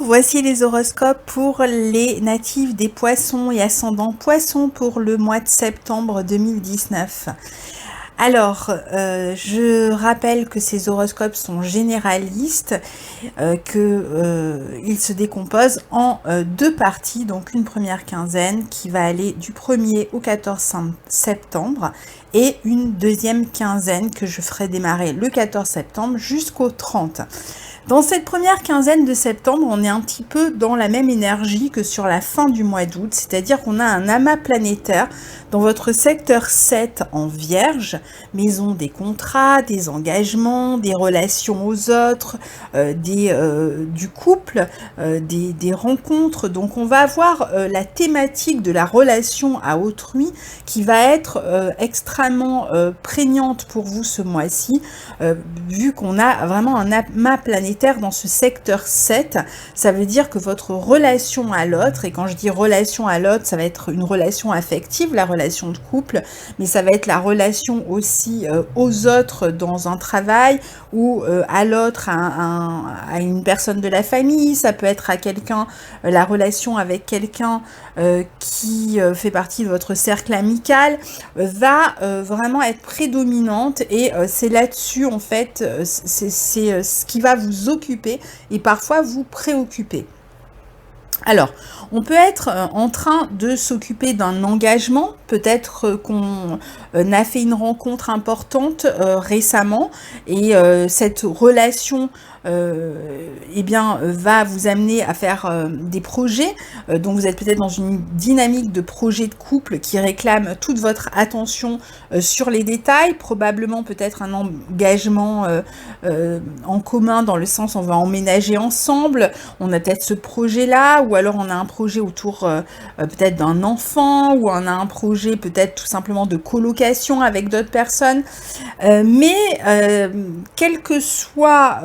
voici les horoscopes pour les natifs des poissons et ascendants poissons pour le mois de septembre 2019. Alors, je rappelle que ces horoscopes sont généralistes, qu'ils se décomposent en deux parties, donc une première quinzaine qui va aller du 1er au 14 septembre et une deuxième quinzaine que je ferai démarrer le 14 septembre jusqu'au 30. Dans cette première quinzaine de septembre, on est un petit peu dans la même énergie que sur la fin du mois d'août, c'est-à-dire qu'on a un amas planétaire dans votre secteur 7 en Vierge, maison des contrats, des engagements, des relations aux autres, du couple, des rencontres. Donc on va avoir la thématique de la relation à autrui qui va être extrêmement prégnante pour vous ce mois-ci, vu qu'on a vraiment un amas planétaire dans ce secteur 7, ça veut dire que votre relation à l'autre, et quand je dis relation à l'autre, ça va être une relation affective, la relation de couple, mais ça va être la relation aussi aux autres dans un travail, ou à l'autre, à une personne de la famille, ça peut être à quelqu'un, la relation avec quelqu'un qui fait partie de votre cercle amical, va vraiment être prédominante, et c'est là-dessus en fait, c'est ce qui va vous occuper et parfois vous préoccuper. Alors, on peut être en train de s'occuper d'un engagement, peut-être qu'on a fait une rencontre importante récemment, et cette relation eh bien, va vous amener à faire des projets, donc vous êtes peut-être dans une dynamique de projet de couple qui réclame toute votre attention sur les détails, probablement peut-être un engagement en commun dans le sens on va emménager ensemble, on a peut-être ce projet-là, ou alors on a un projet autour peut-être d'un enfant, ou on a un projet peut-être tout simplement de colocation avec d'autres personnes, mais quelle que soit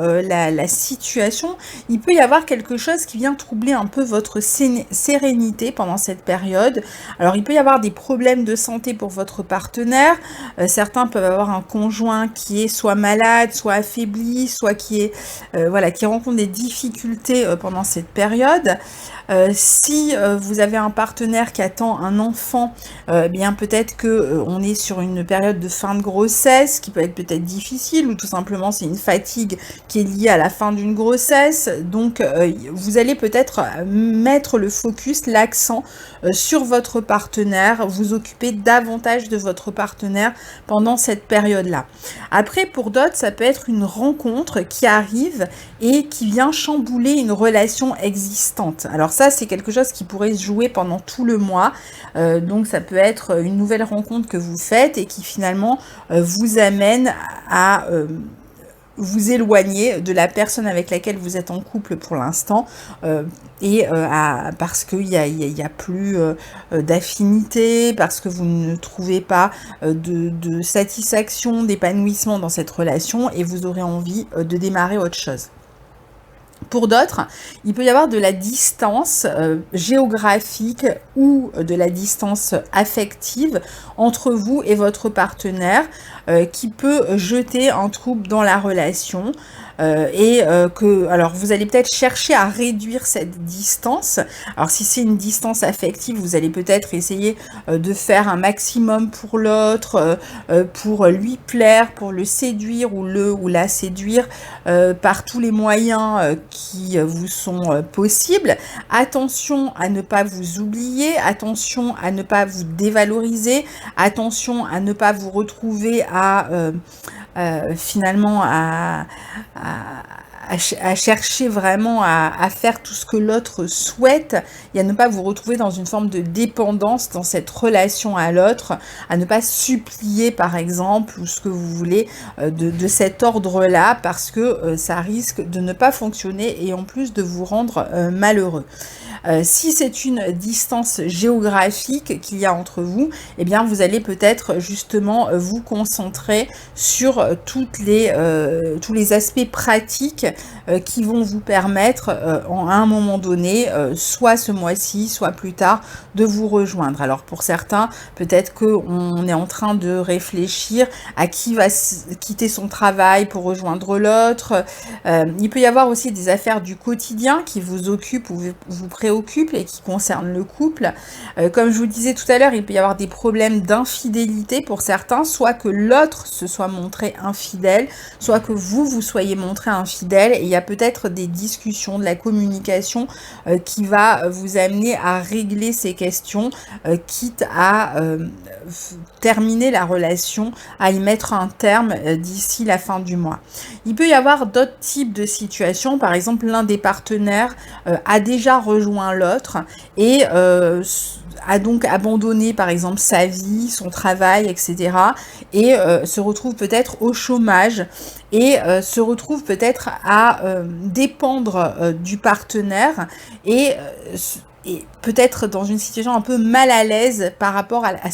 la situation, il peut y avoir quelque chose qui vient troubler un peu votre sérénité pendant cette période. Alors il peut y avoir des problèmes de santé pour votre partenaire, certains peuvent avoir un conjoint qui est soit malade, soit affaibli, soit qui est voilà, qui rencontre des difficultés pendant cette période. Si vous avez un partenaire qui attend un enfant, bien peut-être que on est sur une période de fin de grossesse qui peut être peut-être difficile, ou tout simplement c'est une fatigue qui est liée à la fin d'une grossesse. Donc vous allez peut-être mettre le focus, l'accent sur votre partenaire, vous occuper davantage de votre partenaire pendant cette période-là. Après, pour d'autres, ça peut être une rencontre qui arrive et qui vient chambouler une relation existante. Alors ça, c'est quelque chose qui pourrait se jouer pendant tout le mois. Donc ça peut être une nouvelle rencontre que vous faites et qui finalement vous amène à vous éloigner de la personne avec laquelle vous êtes en couple pour l'instant, parce qu'il y a plus d'affinité, parce que vous ne trouvez pas de satisfaction, d'épanouissement dans cette relation, et vous aurez envie de démarrer autre chose. Pour d'autres, il peut y avoir de la distance géographique ou de la distance affective entre vous et votre partenaire qui peut jeter un trouble dans la relation. Alors vous allez peut-être chercher à réduire cette distance. Alors si c'est une distance affective, vous allez peut-être essayer de faire un maximum pour l'autre, pour lui plaire, pour le séduire ou la séduire par tous les moyens qui vous sont possibles. Attention à ne pas vous oublier, attention à ne pas vous dévaloriser, attention à ne pas vous retrouver finalement à chercher vraiment à faire tout ce que l'autre souhaite, et à ne pas vous retrouver dans une forme de dépendance dans cette relation à l'autre, à ne pas supplier par exemple, ou ce que vous voulez de cet ordre-là, parce que ça risque de ne pas fonctionner et en plus de vous rendre malheureux. Si c'est une distance géographique qu'il y a entre vous, eh bien vous allez peut-être justement vous concentrer sur tous les aspects pratiques qui vont vous permettre à un moment donné, soit ce mois-ci, soit plus tard, de vous rejoindre. Alors pour certains, peut-être qu'on est en train de réfléchir à qui va quitter son travail pour rejoindre l'autre. Il peut y avoir aussi des affaires du quotidien qui vous occupent ou vous préoccupent et qui concernent le couple. Comme je vous le disais tout à l'heure, il peut y avoir des problèmes d'infidélité pour certains, soit que l'autre se soit montré infidèle, soit que vous soyez montré infidèle, et il y a peut-être des discussions, de la communication qui va vous amener à régler ces questions, quitte à terminer la relation, à y mettre un terme d'ici la fin du mois. Il peut y avoir d'autres types de situations, par exemple l'un des partenaires a déjà rejoint l'autre et a donc abandonné par exemple sa vie, son travail, etc. et se retrouve peut-être au chômage et se retrouve peut-être à dépendre du partenaire et peut-être dans une situation un peu mal à l'aise par rapport à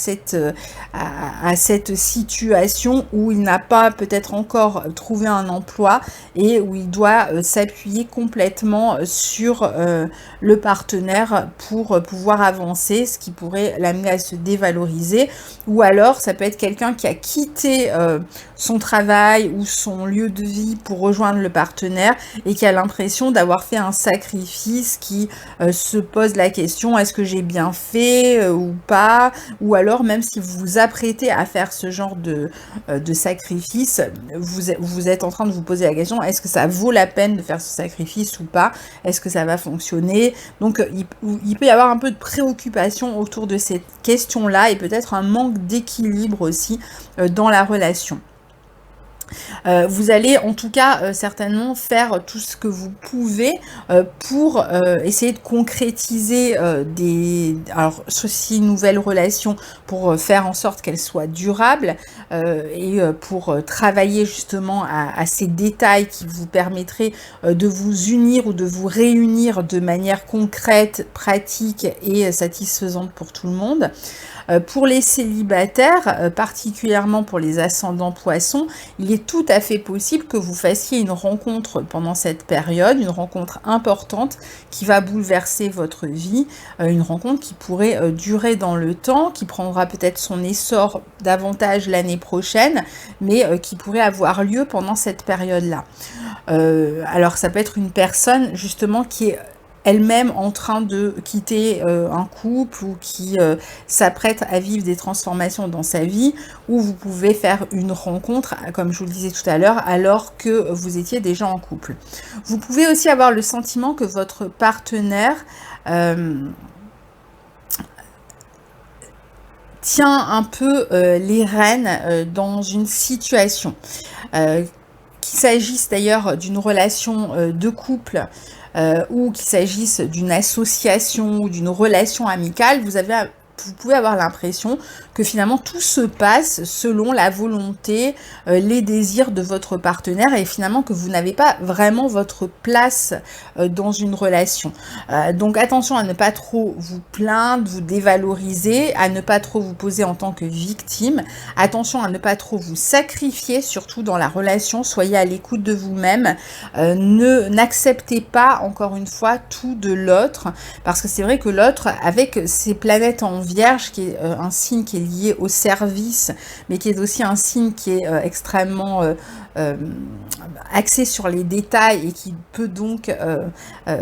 cette situation où il n'a pas peut-être encore trouvé un emploi et où il doit s'appuyer complètement sur le partenaire pour pouvoir avancer, ce qui pourrait l'amener à se dévaloriser. Ou alors ça peut être quelqu'un qui a quitté son travail ou son lieu de vie pour rejoindre le partenaire et qui a l'impression d'avoir fait un sacrifice, qui se pose la question, est-ce que j'ai bien fait ou pas? Ou alors même si vous vous apprêtez à faire ce genre de sacrifice, vous êtes en train de vous poser la question, est-ce que ça vaut la peine de faire ce sacrifice ou pas? Est-ce que ça va fonctionner? Donc il peut y avoir un peu de préoccupation autour de cette question-là et peut-être un manque d'équilibre aussi dans la relation. Vous allez en tout cas certainement faire tout ce que vous pouvez pour essayer de concrétiser ceci nouvelles relations, pour faire en sorte qu'elles soient durables et pour travailler justement à ces détails qui vous permettraient de vous unir ou de vous réunir de manière concrète, pratique et satisfaisante pour tout le monde. Pour les célibataires, particulièrement pour les ascendants poissons, il est tout à fait possible que vous fassiez une rencontre pendant cette période, une rencontre importante qui va bouleverser votre vie, une rencontre qui pourrait durer dans le temps, qui prendra peut-être son essor davantage l'année prochaine, mais qui pourrait avoir lieu pendant cette période-là. Alors ça peut être une personne justement qui est elle-même en train de quitter un couple ou qui s'apprête à vivre des transformations dans sa vie, ou vous pouvez faire une rencontre, comme je vous le disais tout à l'heure, alors que vous étiez déjà en couple. Vous pouvez aussi avoir le sentiment que votre partenaire tient un peu les rênes dans une situation. Qu'il s'agisse d'ailleurs d'une relation de couple, ou qu'il s'agisse d'une association ou d'une relation amicale, vous pouvez avoir l'impression que finalement tout se passe selon la volonté, les désirs de votre partenaire, et finalement que vous n'avez pas vraiment votre place dans une relation. Donc attention à ne pas trop vous plaindre, vous dévaloriser, à ne pas trop vous poser en tant que victime, attention à ne pas trop vous sacrifier, surtout dans la relation, soyez à l'écoute de vous-même, n'acceptez pas encore une fois tout de l'autre, parce que c'est vrai que l'autre, avec ses planètes en Vierge, qui est un signe qui est lié au service, mais qui est aussi un signe qui est extrêmement axé sur les détails et qui peut donc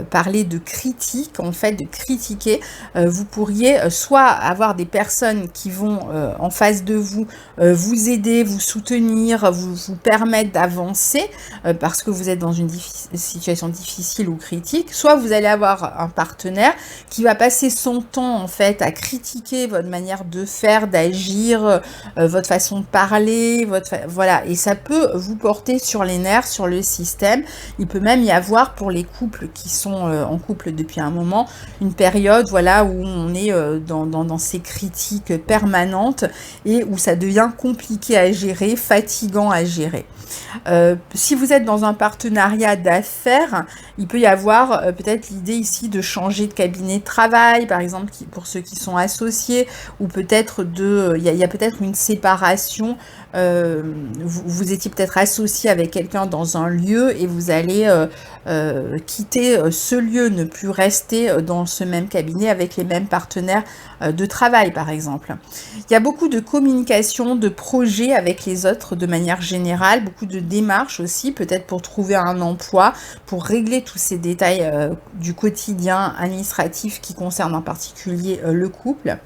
parler de critique, en fait, de critiquer. Vous pourriez soit avoir des personnes qui vont en face de vous vous aider, vous soutenir, vous permettre d'avancer parce que vous êtes dans une situation difficile ou critique, soit vous allez avoir un partenaire qui va passer son temps en fait à critiquer votre manière de faire, d'agir, votre façon de parler, voilà, et ça peut vous porter sur les nerfs, sur le système. Il peut même y avoir, pour les couples qui sont en couple depuis un moment, une période voilà, où on est dans ces critiques permanentes et où ça devient compliqué à gérer, fatigant à gérer. Si vous êtes dans un partenariat d'affaires, il peut y avoir peut-être l'idée ici de changer de cabinet de travail, par exemple pour ceux qui sont associés, ou peut-être il y a peut-être une séparation, vous étiez peut-être associés associer avec quelqu'un dans un lieu et vous allez quitter ce lieu, ne plus rester dans ce même cabinet avec les mêmes partenaires de travail, par exemple. Il y a beaucoup de communication, de projets avec les autres de manière générale, beaucoup de démarches aussi, peut-être pour trouver un emploi, pour régler tous ces détails du quotidien administratif qui concernent en particulier le couple.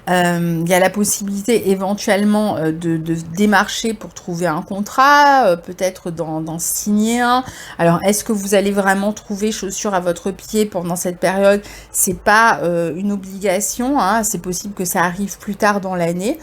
Il y a la possibilité éventuellement de démarcher pour trouver un contrat, peut-être d'en signer un. Alors, est-ce que vous allez vraiment trouver chaussures à votre pied pendant cette période? C'est pas une obligation, hein. C'est possible que ça arrive plus tard dans l'année.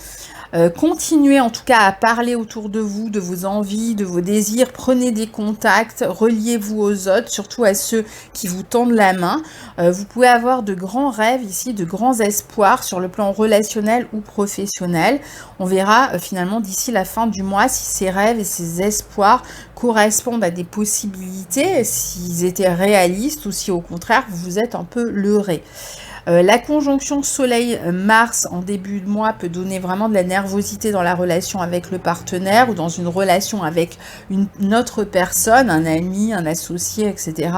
Continuez en tout cas à parler autour de vous, de vos envies, de vos désirs. Prenez des contacts, reliez-vous aux autres, surtout à ceux qui vous tendent la main. Vous pouvez avoir de grands rêves ici, de grands espoirs sur le plan relationnel ou professionnel. On verra finalement d'ici la fin du mois si ces rêves et ces espoirs correspondent à des possibilités, s'ils étaient réalistes ou si au contraire vous êtes un peu leurré. La conjonction Soleil-Mars en début de mois peut donner vraiment de la nervosité dans la relation avec le partenaire ou dans une relation avec une autre personne, un ami, un associé, etc.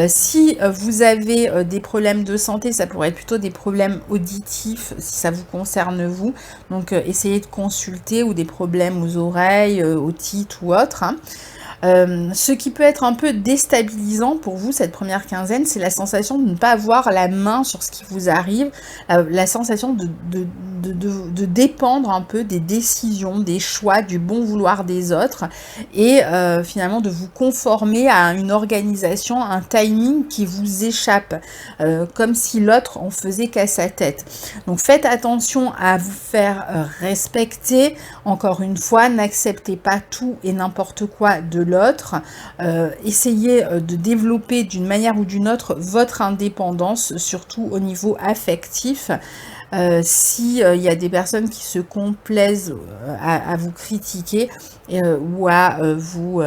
Si vous avez des problèmes de santé, ça pourrait être plutôt des problèmes auditifs si ça vous concerne vous. Donc essayez de consulter, ou des problèmes aux oreilles, otites ou autres, hein. Ce qui peut être un peu déstabilisant pour vous cette première quinzaine, c'est la sensation de ne pas avoir la main sur ce qui vous arrive, la sensation de dépendre un peu des décisions, des choix, du bon vouloir des autres, et finalement de vous conformer à une organisation, un timing qui vous échappe, comme si l'autre en faisait qu'à sa tête. Donc faites attention à vous faire respecter. Encore une fois, n'acceptez pas tout et n'importe quoi de l'autre. Essayez de développer d'une manière ou d'une autre votre indépendance, surtout au niveau affectif. Si il y a des personnes qui se complaisent à vous critiquer ou à vous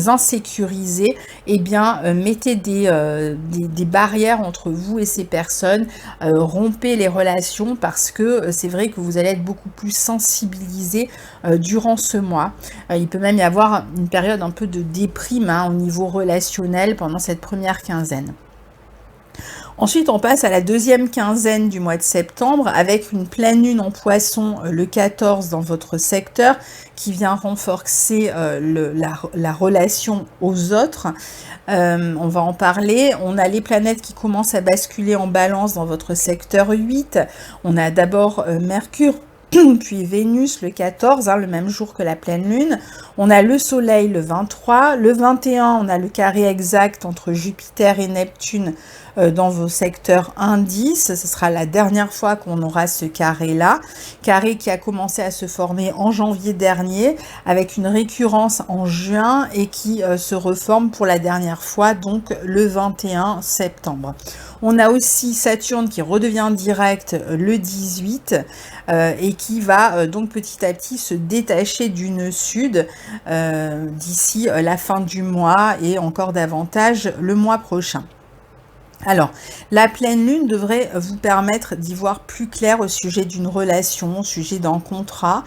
insécuriser, eh bien mettez des barrières entre vous et ces personnes, rompez les relations, parce que c'est vrai que vous allez être beaucoup plus sensibilisé durant ce mois. Il peut même y avoir une période un peu de déprime, hein, au niveau relationnel pendant cette première quinzaine. Ensuite, on passe à la deuxième quinzaine du mois de septembre avec une pleine lune en poisson le 14 dans votre secteur, qui vient renforcer la relation aux autres. On va en parler. On a les planètes qui commencent à basculer en balance dans votre secteur 8. On a d'abord Mercure, puis Vénus le 14, hein, le même jour que la pleine lune. On a le Soleil le 23. Le 21, on a le carré exact entre Jupiter et Neptune dans vos secteurs 1-10. Ce sera la dernière fois qu'on aura ce carré-là. Carré qui a commencé à se former en janvier dernier, avec une récurrence en juin, et qui se reforme pour la dernière fois, donc le 21 septembre. On a aussi Saturne qui redevient direct le 18 et qui va donc petit à petit se détacher du nœud sud d'ici la fin du mois, et encore davantage le mois prochain. Alors, la pleine lune devrait vous permettre d'y voir plus clair au sujet d'une relation, au sujet d'un contrat.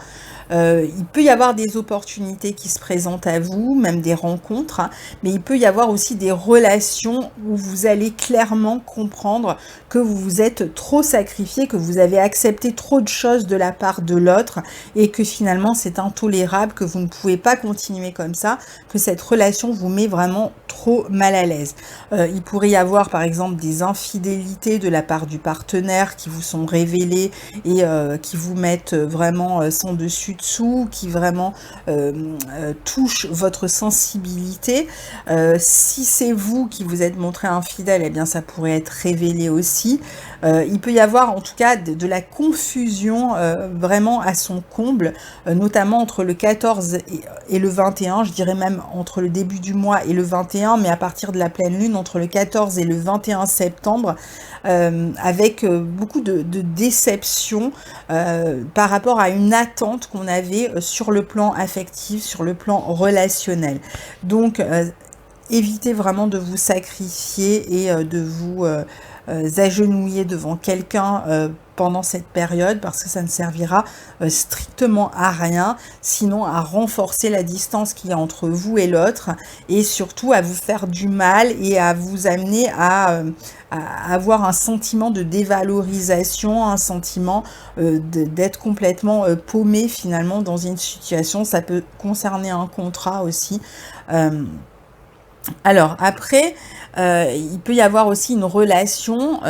Il peut y avoir des opportunités qui se présentent à vous, même des rencontres, hein, mais il peut y avoir aussi des relations où vous allez clairement comprendre que vous vous êtes trop sacrifié, que vous avez accepté trop de choses de la part de l'autre, et que finalement c'est intolérable, que vous ne pouvez pas continuer comme ça, que cette relation vous met vraiment trop mal à l'aise. Il pourrait y avoir par exemple des infidélités de la part du partenaire qui vous sont révélées et qui vous mettent vraiment sans dessus dessous, qui vraiment touchent votre sensibilité. Si c'est vous qui vous êtes montré infidèle, eh bien ça pourrait être révélé aussi. Il peut y avoir en tout cas de la confusion vraiment à son comble, notamment entre le 14 et le 21, je dirais même entre le début du mois et le 21, mais à partir de la pleine lune, entre le 14 et le 21 septembre, avec beaucoup de déception par rapport à une attente qu'on avait sur le plan affectif, sur le plan relationnel. Donc, évitez vraiment de vous sacrifier et de vous agenouiller devant quelqu'un pendant cette période, parce que ça ne servira strictement à rien, sinon à renforcer la distance qu'il y a entre vous et l'autre, et surtout à vous faire du mal et à vous amener à avoir un sentiment de dévalorisation, un sentiment d'être complètement paumé finalement dans une situation. Ça peut concerner un contrat aussi. Alors après, il peut y avoir aussi une relation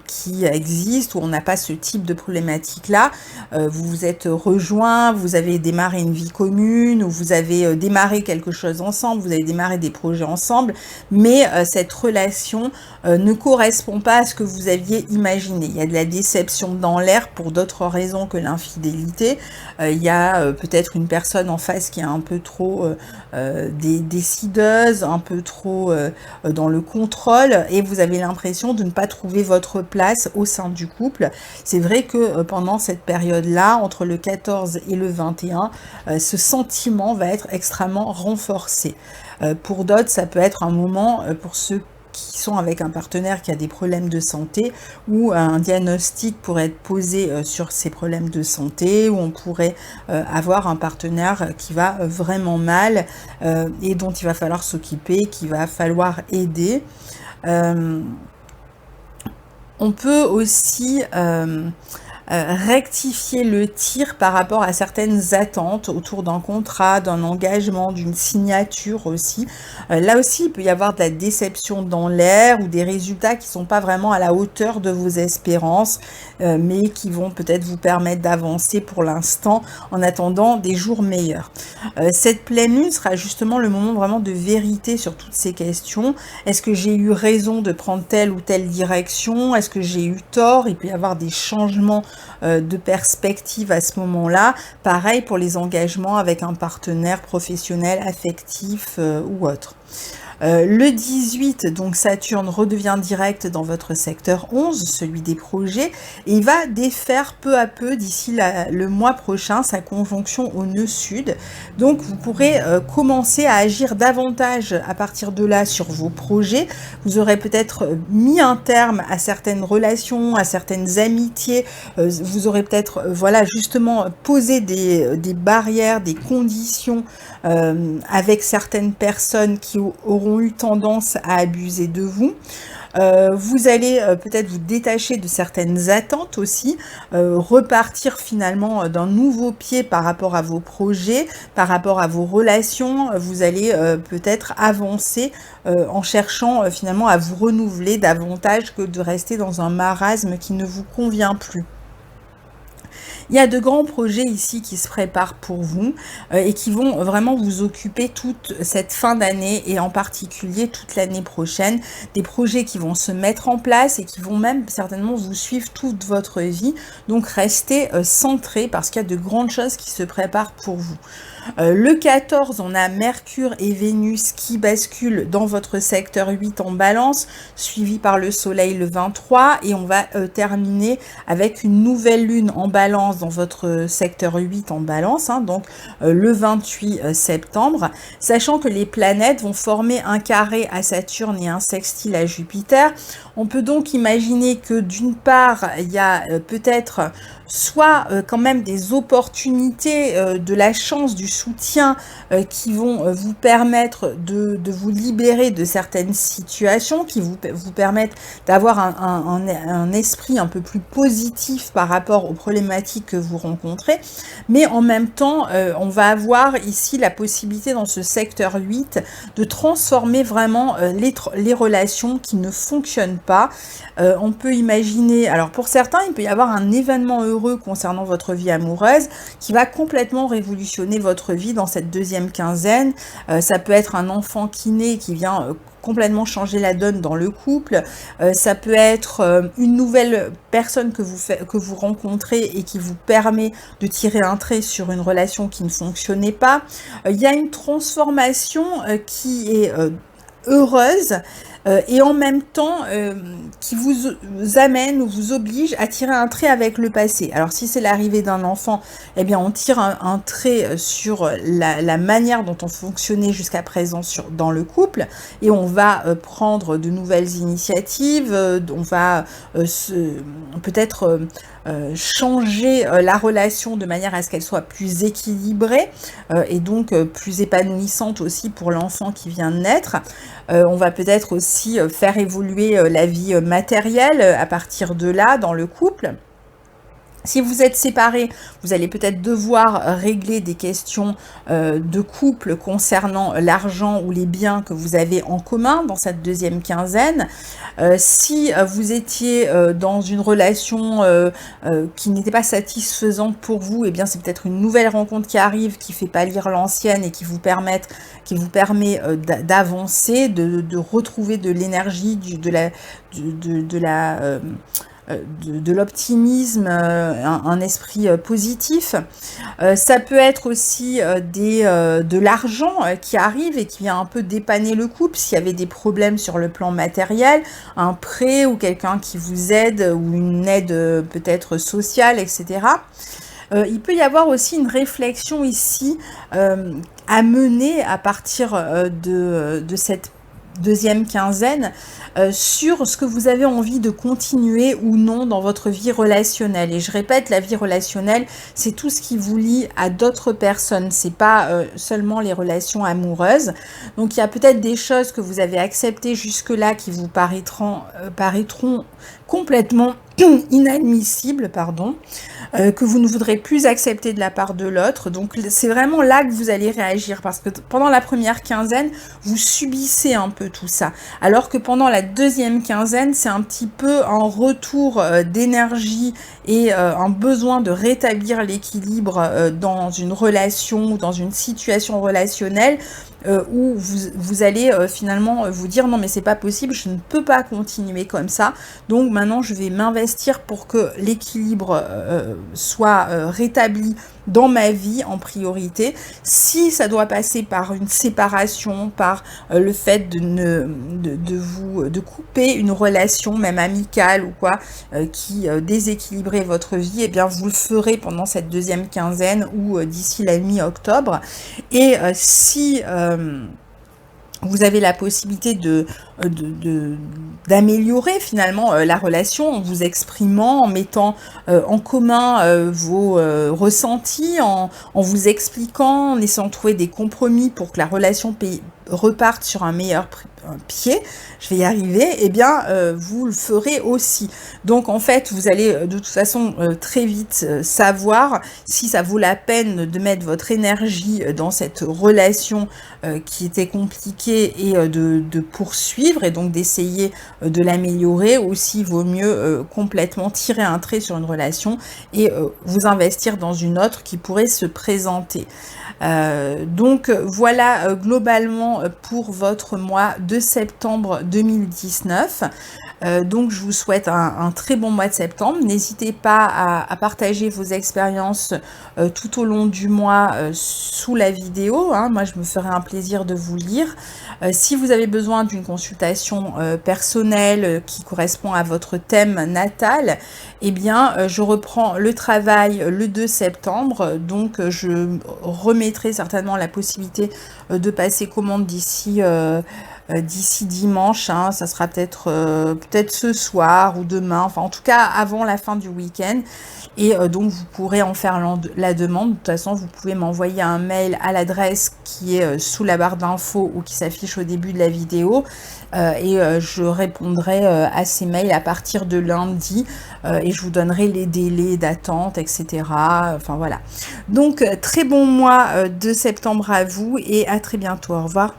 qui existe où on n'a pas ce type de problématique-là. Vous vous êtes rejoints, vous avez démarré une vie commune, ou vous avez démarré quelque chose ensemble, vous avez démarré des projets ensemble, mais cette relation ne correspond pas à ce que vous aviez imaginé. Il y a de la déception dans l'air pour d'autres raisons que l'infidélité. Il y a peut-être une personne en face qui est un peu trop décideuse, un peu trop dans le contrôle, et vous avez l'impression de ne pas trouver votre place au sein du couple. C'est vrai que pendant cette période-là, entre le 14 et le 21, ce sentiment va être extrêmement renforcé. Pour d'autres, ça peut être un moment, pour ceux qui sont avec un partenaire qui a des problèmes de santé, où un diagnostic pourrait être posé sur ces problèmes de santé, où on pourrait avoir un partenaire qui va vraiment mal et dont il va falloir s'occuper, qu'il va falloir aider. On peut aussi rectifier le tir par rapport à certaines attentes autour d'un contrat, d'un engagement, d'une signature aussi. Là aussi, il peut y avoir de la déception dans l'air ou des résultats qui ne sont pas vraiment à la hauteur de vos espérances, mais qui vont peut-être vous permettre d'avancer pour l'instant en attendant des jours meilleurs. Cette pleine lune sera justement le moment vraiment de vérité sur toutes ces questions. Est-ce que j'ai eu raison de prendre telle ou telle direction? Est-ce que j'ai eu tort? Il peut y avoir des changements de perspective à ce moment-là. Pareil pour les engagements avec un partenaire professionnel, affectif ou autre. Le 18, donc Saturne redevient direct dans votre secteur 11, celui des projets, et il va défaire peu à peu d'ici le mois prochain sa conjonction au nœud sud. Donc vous pourrez commencer à agir davantage à partir de là sur vos projets. Vous aurez peut-être mis un terme à certaines relations, à certaines amitiés. Vous aurez peut-être voilà, justement posé des barrières, des conditions avec certaines personnes qui auront eu tendance à abuser de vous. Vous allez peut-être vous détacher de certaines attentes aussi, repartir finalement d'un nouveau pied par rapport à vos projets, par rapport à vos relations. Vous allez peut-être avancer en cherchant finalement à vous renouveler davantage que de rester dans un marasme qui ne vous convient plus. Il y a de grands projets ici qui se préparent pour vous et qui vont vraiment vous occuper toute cette fin d'année et en particulier toute l'année prochaine. Des projets qui vont se mettre en place et qui vont même certainement vous suivre toute votre vie. Donc restez centrés parce qu'il y a de grandes choses qui se préparent pour vous. Le 14, on a Mercure et Vénus qui basculent dans votre secteur 8 en balance, suivi par le Soleil le 23, et on va terminer avec une nouvelle lune en balance dans votre secteur 8 en balance, hein, donc le 28 septembre, sachant que les planètes vont former un carré à Saturne et un sextile à Jupiter. On peut donc imaginer que d'une part, il y a peut-être soit quand même des opportunités, de la chance, du soutien qui vont vous permettre de vous libérer de certaines situations, qui vous permettent d'avoir un esprit un peu plus positif par rapport aux problématiques que vous rencontrez. Mais en même temps, on va avoir ici la possibilité dans ce secteur 8 de transformer vraiment les relations qui ne fonctionnent pas. On peut imaginer, alors pour certains, il peut y avoir un événement heureux concernant votre vie amoureuse qui va complètement révolutionner votre vie dans cette deuxième quinzaine. Ça peut être un enfant qui naît qui vient complètement changer la donne dans le couple. Ça peut être une nouvelle personne que vous rencontrez et qui vous permet de tirer un trait sur une relation qui ne fonctionnait pas. Il y a une transformation qui est heureuse, et en même temps qui vous amène ou vous oblige à tirer un trait avec le passé. Alors si c'est l'arrivée d'un enfant, eh bien on tire un trait sur la manière dont on fonctionnait jusqu'à présent dans le couple, et on va prendre de nouvelles initiatives, on va peut-être changer la relation de manière à ce qu'elle soit plus équilibrée et donc plus épanouissante aussi pour l'enfant qui vient de naître. On va peut-être aussi faire évoluer la vie matérielle à partir de là dans le couple. Si vous êtes séparés, vous allez peut-être devoir régler des questions de couple concernant l'argent ou les biens que vous avez en commun dans cette deuxième quinzaine. Si vous étiez dans une relation qui n'était pas satisfaisante pour vous, eh bien c'est peut-être une nouvelle rencontre qui arrive, qui fait pâlir l'ancienne et qui vous permet d'avancer, de retrouver de l'énergie, de l'optimisme, un esprit positif. Ça peut être aussi de l'argent qui arrive et qui vient un peu dépanner le couple s'il y avait des problèmes sur le plan matériel, un prêt ou quelqu'un qui vous aide ou une aide peut-être sociale, etc. Il peut y avoir aussi une réflexion ici à mener à partir de cette deuxième quinzaine sur ce que vous avez envie de continuer ou non dans votre vie relationnelle. Et je répète, la vie relationnelle, c'est tout ce qui vous lie à d'autres personnes, c'est pas seulement les relations amoureuses. Donc il y a peut-être des choses que vous avez acceptées jusque-là qui vous paraîtront complètement inadmissibles, pardon, que vous ne voudrez plus accepter de la part de l'autre. Donc c'est vraiment là que vous allez réagir, parce que pendant la première quinzaine, vous subissez un peu tout ça, alors que pendant la deuxième quinzaine, c'est un petit peu un retour d'énergie et un besoin de rétablir l'équilibre dans une relation ou dans une situation relationnelle où vous allez finalement vous dire non mais c'est pas possible, je ne peux pas continuer comme ça, donc maintenant je vais m'investir pour que l'équilibre soit rétabli dans ma vie en priorité. Si ça doit passer par une séparation, par le fait de couper une relation, même amicale ou quoi, qui déséquilibrait votre vie, eh bien vous le ferez pendant cette deuxième quinzaine ou d'ici la mi-octobre. Et si vous avez la possibilité d'améliorer finalement la relation en vous exprimant, en mettant en commun vos ressentis, en vous expliquant, en essayant de trouver des compromis pour que la relation reparte sur un meilleur pied, je vais y arriver, eh bien vous le ferez aussi. Donc en fait vous allez de toute façon très vite savoir si ça vaut la peine de mettre votre énergie dans cette relation qui était compliquée et de poursuivre et donc d'essayer de l'améliorer, ou s'il vaut mieux complètement tirer un trait sur une relation et vous investir dans une autre qui pourrait se présenter. Donc voilà globalement pour votre mois de septembre 2019. Donc je vous souhaite un très bon mois de septembre. N'hésitez pas à partager vos expériences tout au long du mois sous la vidéo, hein. Moi je me ferai un plaisir de vous lire. Si vous avez besoin d'une consultation personnelle qui correspond à votre thème natal, eh bien je reprends le travail le 2 septembre, donc je remettrai certainement la possibilité de passer commande d'ici dimanche, hein. Ça sera peut-être ce soir ou demain, enfin en tout cas avant la fin du week-end, et donc vous pourrez en faire la demande. De toute façon vous pouvez m'envoyer un mail à l'adresse qui est sous la barre d'infos ou qui s'affiche au début de la vidéo, et je répondrai à ces mails à partir de lundi, et je vous donnerai les délais d'attente, etc. Enfin voilà, donc très bon mois de septembre à vous et à très bientôt, au revoir.